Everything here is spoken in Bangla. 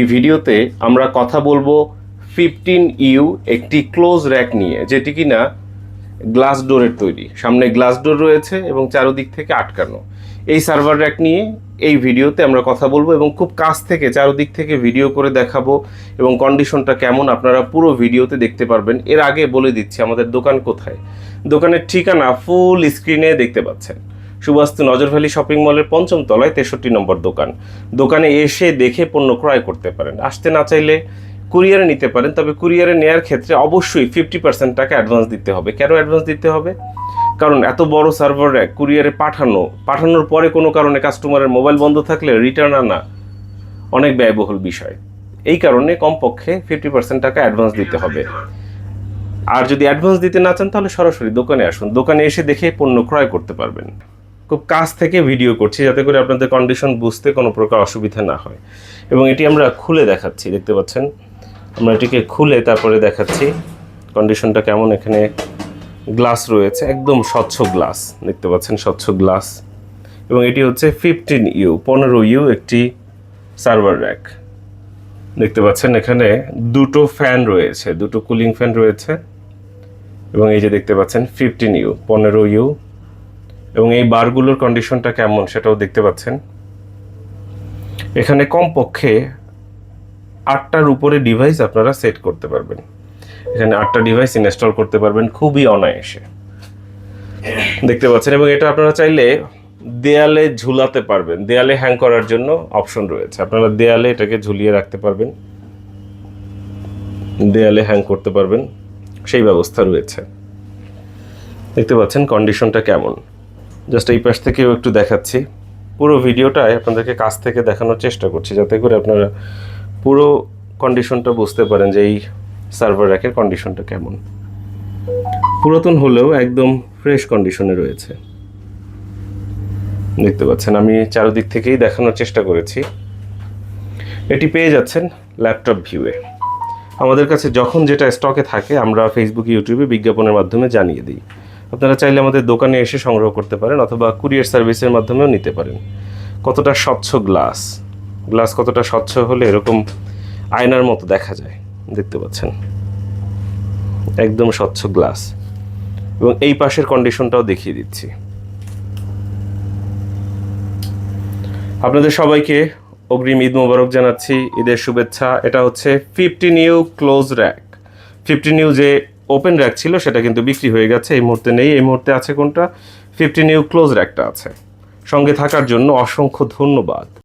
এই ভিডিওতে আমরা কথা বলবো 15U একটি ক্লোজ র্যাক নিয়ে, যেটি কিনা গ্লাস ডোরের তৈরি। সামনে গ্লাস ডোর রয়েছে এবং চারদিক থেকে আটকানো। এই সার্ভার র্যাক নিয়ে এই ভিডিওতে আমরা কথা বলবো এবং খুব কাছ থেকে চারদিক থেকে ভিডিও করে দেখাবো এবং কন্ডিশনটা কেমন আপনারা পুরো ভিডিওতে দেখতে পারবেন। এর আগে বলে দিচ্ছি আমাদের দোকান কোথায়। দোকানের ঠিকানা ফুল স্ক্রিনে দেখতে পাচ্ছেন। সুবাস্তু নজরভ্যালি শপিং মলের ৫ম তলায় ৬৩ নম্বর দোকান। দোকানে এসে দেখে পণ্য ক্রয় করতে পারেন। আসতে না চাইলে কুরিয়ারে নিতে পারেন, তবে কুরিয়ারে নেওয়ার ক্ষেত্রে অবশ্যই 50% টাকা অ্যাডভান্স দিতে হবে। কেন অ্যাডভান্স দিতে হবে? কারণ এত বড় সার্ভার র্যাক কুরিয়ারে পাঠানোর পরে কোনো কারণে কাস্টমারের মোবাইল বন্ধ থাকলে রিটার্ন আনা অনেক ব্যয়বহুল বিষয়। এই কারণে কমপক্ষে 50% টাকা অ্যাডভান্স দিতে হবে। আর যদি অ্যাডভান্স দিতে না চান তাহলে সরাসরি দোকানে আসুন, দোকানে এসে দেখে পণ্য ক্রয় করতে পারবেন। খুব কাছ থেকে ভিডিও করছি যাতে করে আপনাদের কন্ডিশন বুঝতে কোনো প্রকার অসুবিধা না হয়। এবং এটি আমরা খুলে দেখাচ্ছি, দেখতে পাচ্ছেন। আমরা এটিকে খুলে তারপরে দেখাচ্ছি কন্ডিশনটা কেমন। এখানে গ্লাস রয়েছে, একদম স্বচ্ছ গ্লাস, দেখতে পাচ্ছেন, স্বচ্ছ গ্লাস। এবং এটি হচ্ছে 15U একটি সার্ভার র্যাক, দেখতে পাচ্ছেন। এখানে দুটো ফ্যান রয়েছে, দুটো কুলিং ফ্যান রয়েছে। এবং এই যে দেখতে পাচ্ছেন 15U। এবং এই বারগুলোর কন্ডিশনটা কেমন সেটাও দেখতে পাচ্ছেন। এখানে কমপক্ষে 8টার উপরে ডিভাইস আপনারা সেট করতে পারবেন। এখানে 8টা ডিভাইস ইনস্টল করতে পারবেন খুবই অনায়াসে, দেখতে পাচ্ছেন। এবং এটা আপনারা চাইলে দেয়ালে ঝুলাতে পারবেন, দেয়ালে হ্যাং করার জন্য অপশন রয়েছে। আপনারা দেয়ালে এটাকে ঝুলিয়ে রাখতে পারবেন, দেয়ালে হ্যাং করতে পারবেন, সেই ব্যবস্থা রয়েছে। দেখতে পাচ্ছেন কন্ডিশনটা কেমন। জাস্ট এই পাশ থেকেও একটু দেখাচ্ছি। পুরো ভিডিওটায় আপনাদেরকে কাছ থেকে দেখানোর চেষ্টা করছি যাতে করে আপনারা পুরো কন্ডিশনটা বুঝতে পারেন যে এই সার্ভার র্যাকের কন্ডিশনটা কেমন। পুরাতন হলেও একদম ফ্রেশ কন্ডিশনে রয়েছে, দেখতে পাচ্ছেন। আমি চারদিক থেকেই দেখানোর চেষ্টা করেছি। এটি পেয়ে যাচ্ছেন ল্যাপটপ ভিউয়ে। আমাদের কাছে যখন যেটা স্টকে থাকে আমরা ফেসবুক, ইউটিউবে বিজ্ঞাপনের মাধ্যমে জানিয়ে দিই। আপনারা চাইলে আমাদের দোকানে এসে সংগ্রহ করতে পারেন অথবা কুরিয়ার সার্ভিসের মাধ্যমেও নিতে পারেন। কতটা স্বচ্ছ গ্লাস কতটা স্বচ্ছ হলে এরকম আয়নার মতো দেখা যায়, দেখতে পাচ্ছেন, একদম স্বচ্ছ গ্লাস। এবং এই পাশের কন্ডিশনটাও দেখিয়ে দিচ্ছি। আপনাদের সবাইকে অগ্রিম ঈদ মোবারক জানাচ্ছি, ঈদের শুভেচ্ছা। এটা হচ্ছে 15U ক্লোজ র্যাক। 15U যে ওপেন র্যাক ছিল সেটা কিন্তু বিক্রি হয়ে গেছে, এই মুহূর্তে নেই। এই মুহূর্তে আছে কোনটা? 15U ক্লোজ র্যাকটা আছে। সঙ্গে থাকার জন্য অসংখ্য ধন্যবাদ।